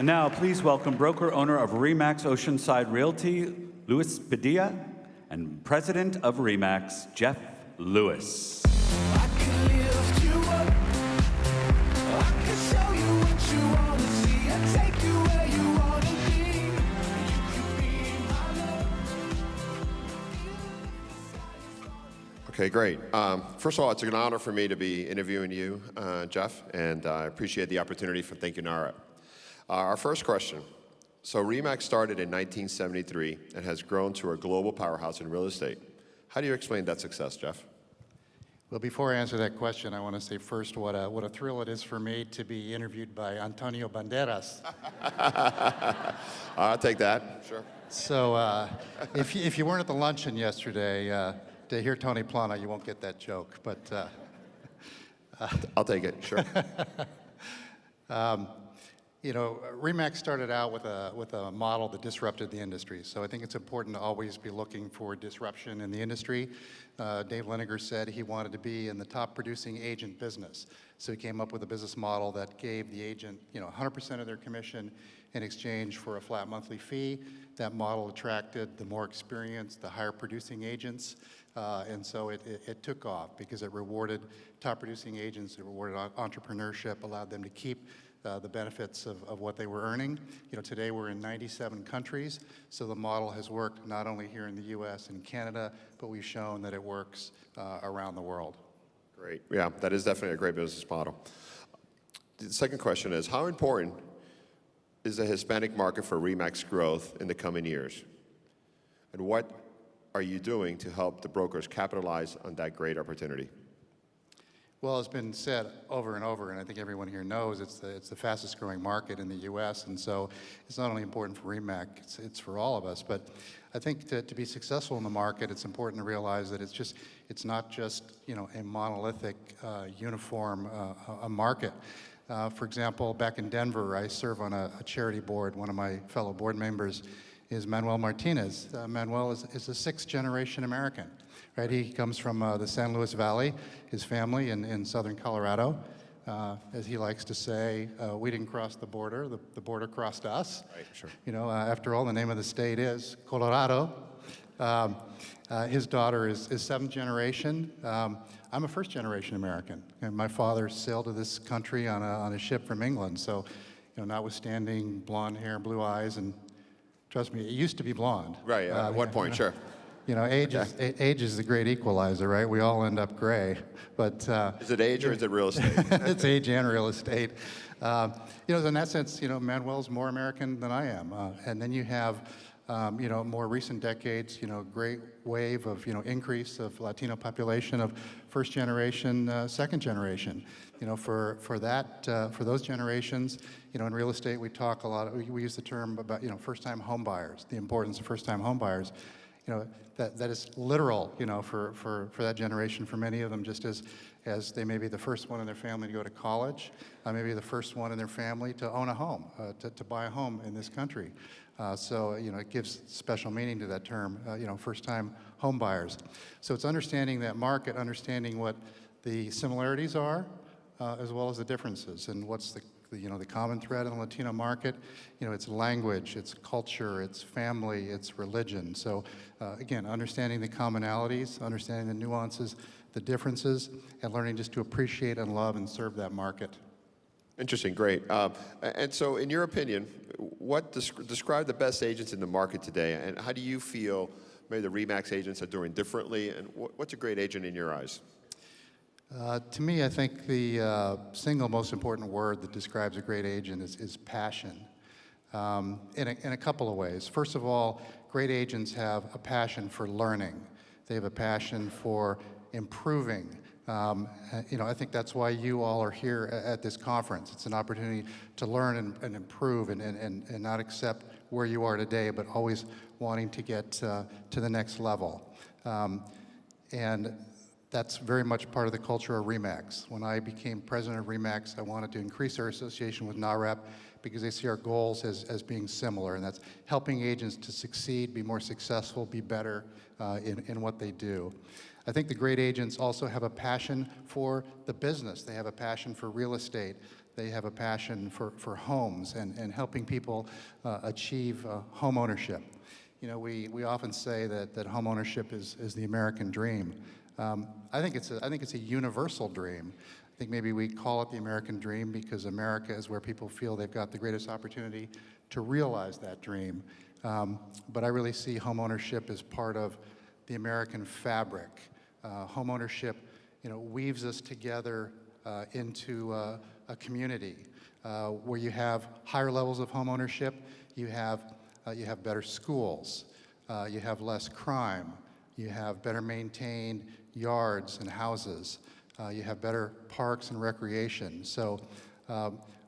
And now, please welcome broker-owner of RE/MAX Oceanside Realty, Luis Padilla, and president of RE/MAX, Geoff Lewis. I can lift you up. I can show you what you want to see and take you where you want to be. You can be my love. Okay, great. First of all, it's an honor for me to be interviewing you, Geoff, and I appreciate the opportunity for Thank You, NAHREP. Our first question. So RE/MAX started in 1973 and has grown to a global powerhouse in real estate. How do you explain that success, Geoff? Well, before I answer that question, I want to say first what a thrill it is for me to be interviewed by Antonio Banderas. I'll take that, sure. So if you weren't at the luncheon yesterday, to hear Tony Plana, you won't get that joke, but... I'll take it, sure. You know, RE/MAX started out with a model that disrupted the industry. So I think it's important to always be looking for disruption in the industry. Dave Liniger said he wanted to be in the top producing agent business. So he came up with a business model that gave the agent, 100% of their commission in exchange for a flat monthly fee. That model attracted the more experienced, the higher producing agents. And so it took off because it rewarded top producing agents, it rewarded entrepreneurship, allowed them to keep the benefits of what they were earning. Today we're in 97 countries, so the model has worked not only here in the US and Canada, but we've shown that it works around the world. Great. Yeah, that is definitely a great business model. The second question is, how important is the Hispanic market for RE/MAX growth in the coming years? And what are you doing to help the brokers capitalize on that great opportunity? Well, it's been said over and over, and I think everyone here knows it's the fastest growing market in the U.S., and so it's not only important for RE/MAX, it's for all of us. But I think to be successful in the market, it's important to realize that it's not just a monolithic, uniform a market. For example, back in Denver, I serve on a charity board. One of my fellow board members is Manuel Martinez. Manuel is a sixth-generation American. Right, he comes from the San Luis Valley, his family in southern Colorado. As he likes to say, we didn't cross the border crossed us. Right, sure. After all, the name of the state is Colorado. His daughter is seventh generation. I'm a first-generation American, and my father sailed to this country on a ship from England. So, notwithstanding blonde hair, blue eyes, and trust me, it used to be blonde. Right, at one point, sure. Age is the great equalizer, right? We all end up gray, but... is it age or is it real estate? It's age and real estate. In that sense, Manuel's more American than I am. And then you have, more recent decades, great wave of, increase of Latino population of first generation, second generation. For those generations, in real estate, we talk a lot, we use the term about, first-time home buyers, the importance of first-time home buyers. That is literal, for that generation, for many of them, just as they may be the first one in their family to go to college, maybe the first one in their family to own a home, to buy a home in this country. So, it gives special meaning to that term, first-time home buyers. So it's understanding that market, understanding what the similarities are, as well as the differences, and what's the common thread in the Latino market. It's language, it's culture, it's family, it's religion. So again, understanding the commonalities, understanding the nuances, the differences, and learning just to appreciate and love and serve that market. Interesting, great. And so in your opinion, what describe the best agents in the market today, and how do you feel maybe the RE/MAX agents are doing differently, and what's a great agent in your eyes? To me, I think the single most important word that describes a great agent is passion, in a couple of ways. First of all, great agents have a passion for learning. They have a passion for improving. I think that's why you all are here at this conference. It's an opportunity to learn and improve and not accept where you are today, but always wanting to get to the next level. And that's very much part of the culture of RE/MAX. When I became president of RE/MAX, I wanted to increase our association with NAHREP because they see our goals as being similar, and that's helping agents to succeed, be more successful, be better in what they do. I think the great agents also have a passion for the business. They have a passion for real estate. they have a passion for homes and helping people achieve home ownership. You know, we often say that home ownership is the American dream. I think it's a universal dream. I think maybe we call it the American dream because America is where people feel they've got the greatest opportunity to realize that dream. But I really see home ownership as part of the American fabric. Home ownership, you know, weaves us together into a community where you have higher levels of home ownership. You have better schools. You have less crime. You have better maintained yards and houses. You have better parks and recreation. So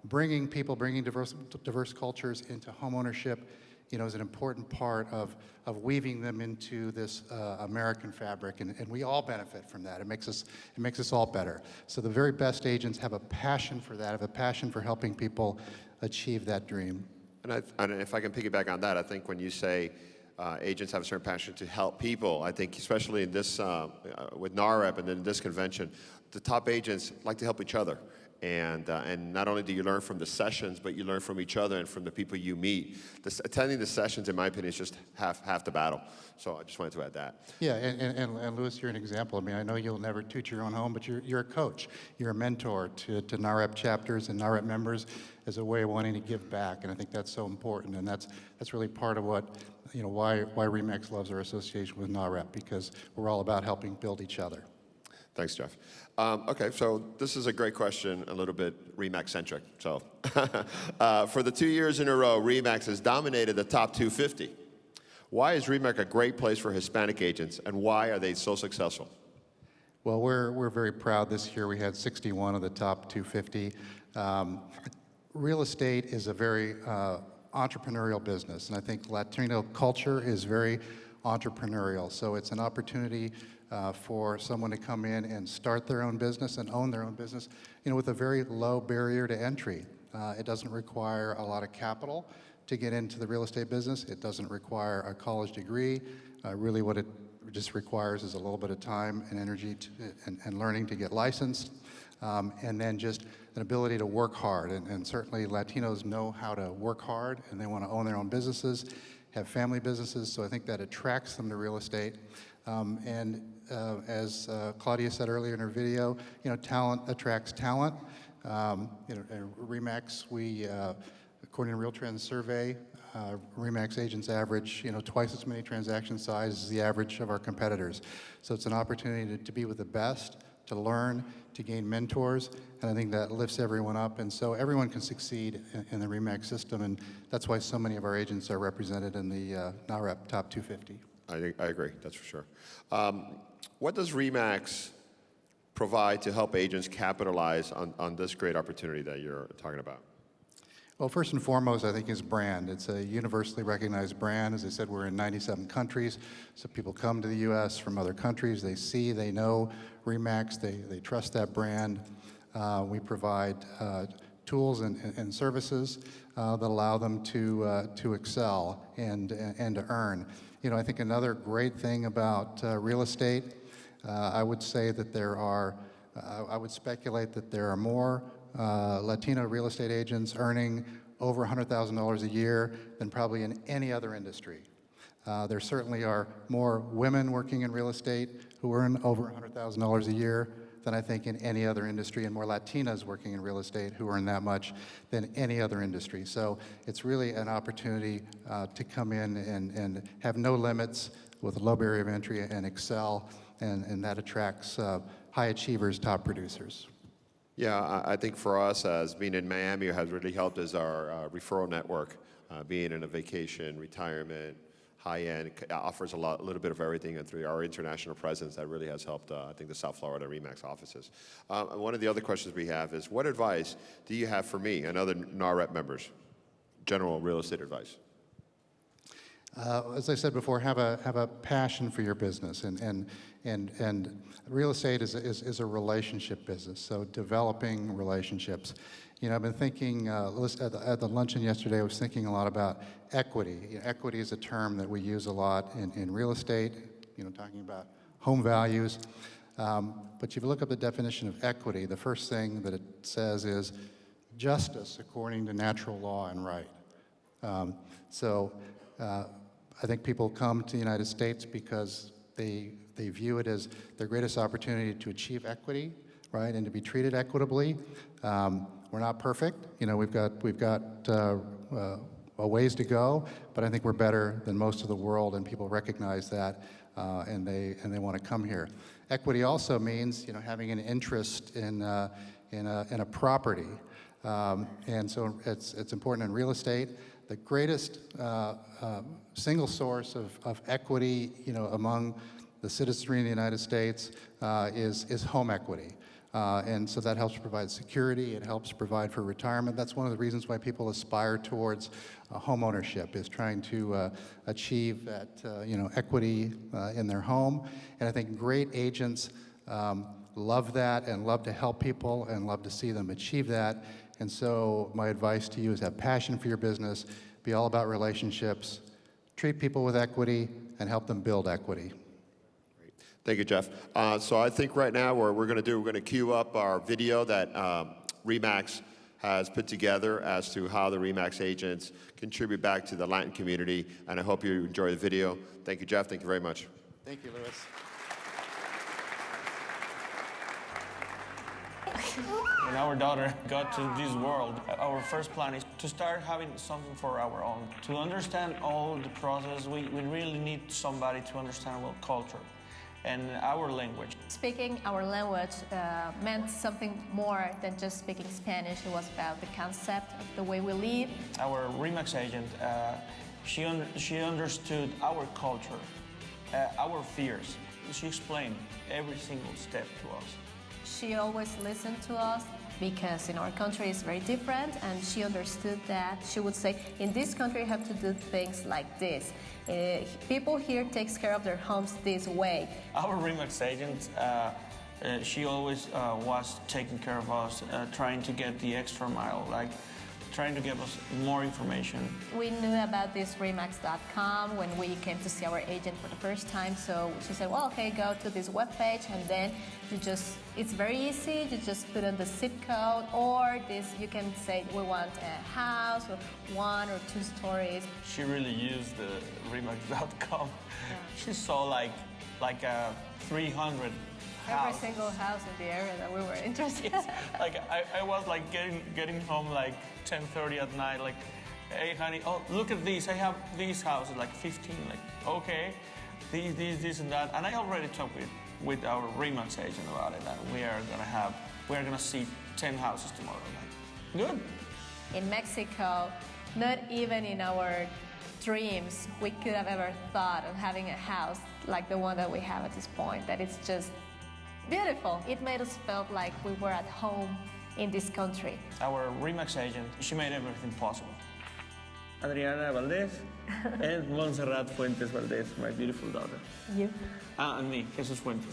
bringing diverse cultures into home ownership, you know, is an important part of weaving them into this American fabric, and we all benefit from that. It makes us all better. So the very best agents have a passion for that, have a passion for helping people achieve that dream. And if I can piggyback on that, I think when you say agents have a certain passion to help people, I think especially in this, with NAHREP and in this convention, the top agents like to help each other. And not only do you learn from the sessions, but you learn from each other and from the people you meet. Attending the sessions, in my opinion, is just half the battle. So I just wanted to add that. Yeah, and Louis, you're an example. I mean, I know you'll never toot your own home, but you're a coach. You're a mentor to NAHREP chapters and NAHREP members as a way of wanting to give back, and I think that's so important. And that's really part of what, you know, why RE/MAX loves our association with NAHREP, because we're all about helping build each other. Thanks, Geoff. Okay, so this is a great question, a little bit RE/MAX-centric. So for the 2 years in a row, RE/MAX has dominated the top 250. Why is RE/MAX a great place for Hispanic agents, and why are they so successful? Well, we're very proud this year. We had 61 of the top 250. Real estate is a very entrepreneurial business, and I think Latino culture is very entrepreneurial. So it's an opportunity for someone to come in and start their own business and own their own business, you know, with a very low barrier to entry. It doesn't require a lot of capital to get into the real estate business. It doesn't require a college degree. Really what it just requires is a little bit of time and energy and learning to get licensed, and then just an ability to work hard. And certainly Latinos know how to work hard, and they want to own their own businesses, have family businesses, so I think that attracts them to real estate. As Claudia said earlier in her video, you know, talent attracts talent. You know, at RE/MAX, we, according to Real Trends survey, RE/MAX agents average, you know, twice as many transaction size as the average of our competitors. So it's an opportunity to be with the best, to learn, to gain mentors, and I think that lifts everyone up. And so everyone can succeed in the RE/MAX system, and that's why so many of our agents are represented in the NAHREP Top 250. I agree, that's for sure. What does RE/MAX provide to help agents capitalize on this great opportunity that you're talking about? Well, first and foremost, I think is brand. It's a universally recognized brand. As I said, we're in 97 countries, so people come to the U.S. from other countries. They see, they know RE/MAX, they trust that brand. We provide tools and services that allow them to excel and to earn. You know, I think another great thing about real estate, I would say that I would speculate that there are more Latino real estate agents earning over $100,000 a year than probably in any other industry. There certainly are more women working in real estate who earn over $100,000 a year than I think in any other industry, and more Latinas working in real estate who earn that much than any other industry. So it's really an opportunity to come in and have no limits with a low barrier of entry and excel, and that attracts high achievers, top producers. Yeah, I think for us, as being in Miami, has really helped is our referral network. Being in a vacation, retirement, high-end, offers a little bit of everything, and through our international presence, that really has helped, I think, the South Florida RE/MAX offices. One of the other questions we have is, what advice do you have for me and other NAHREP members? General real estate advice. As I said before, have a passion for your business, and real estate is a relationship business. So developing relationships. You know, I've been thinking at the luncheon yesterday. I was thinking a lot about equity. You know, equity is a term that we use a lot in real estate. You know, talking about home values. But if you look up the definition of equity, the first thing that it says is justice according to natural law and right. So I think people come to the United States because they view it as their greatest opportunity to achieve equity, right, and to be treated equitably. We're not perfect. You know, we've got a ways to go, but I think we're better than most of the world, and people recognize that, and they want to come here. Equity also means, you know, having an interest in a property, and so it's important in real estate. The greatest single source of equity, you know, among the citizenry in the United States is home equity. And so that helps provide security, it helps provide for retirement. That's one of the reasons why people aspire towards home ownership, is trying to achieve that you know, equity in their home. And I think great agents love that and love to help people and love to see them achieve that. And so my advice to you is have passion for your business, be all about relationships, treat people with equity, and help them build equity. Thank you, Geoff. So I think right now we're going to queue up our video that RE/MAX has put together as to how the RE/MAX agents contribute back to the Latin community, and I hope you enjoy the video. Thank you, Geoff. Thank you very much. Thank you, Louis. When our daughter got to this world, our first plan is to start having something for our own. To understand all the process, we really need somebody to understand our culture and our language. Speaking our language meant something more than just speaking Spanish. It was about the concept of the way we live. Our RE/MAX agent, she understood our culture, our fears. She explained every single step to us. She always listened to us because in our country it's very different, and she understood that. She would say, in this country you have to do things like this. People here takes care of their homes this way. Our RE/MAX agent, she always was taking care of us, trying to get the extra mile, like trying to give us more information. We knew about this remax.com when we came to see our agent for the first time, so she said, well, okay, go to this webpage, and then it's very easy, you just put in the zip code, or you can say, we want a house of 1 or 2 stories. She really used the remax.com. Yeah. She saw like 300 Every houses. single house in the area that we were interested in. Like I was like getting home like 10:30 at night, like, hey honey, oh look at these, I have these houses, like 15, like okay, this and that. And I already talked with our RE/MAX agent about it, and we are gonna see 10 houses tomorrow. Like, good. In Mexico, not even in our dreams we could have ever thought of having a house like the one that we have at this point, that it's just beautiful. It made us feel like we were at home in this country. Our RE/MAX agent, she made everything possible. Adriana Valdez and Montserrat Fuentes Valdez, my beautiful daughter. You? And me, Jesus Fuentes.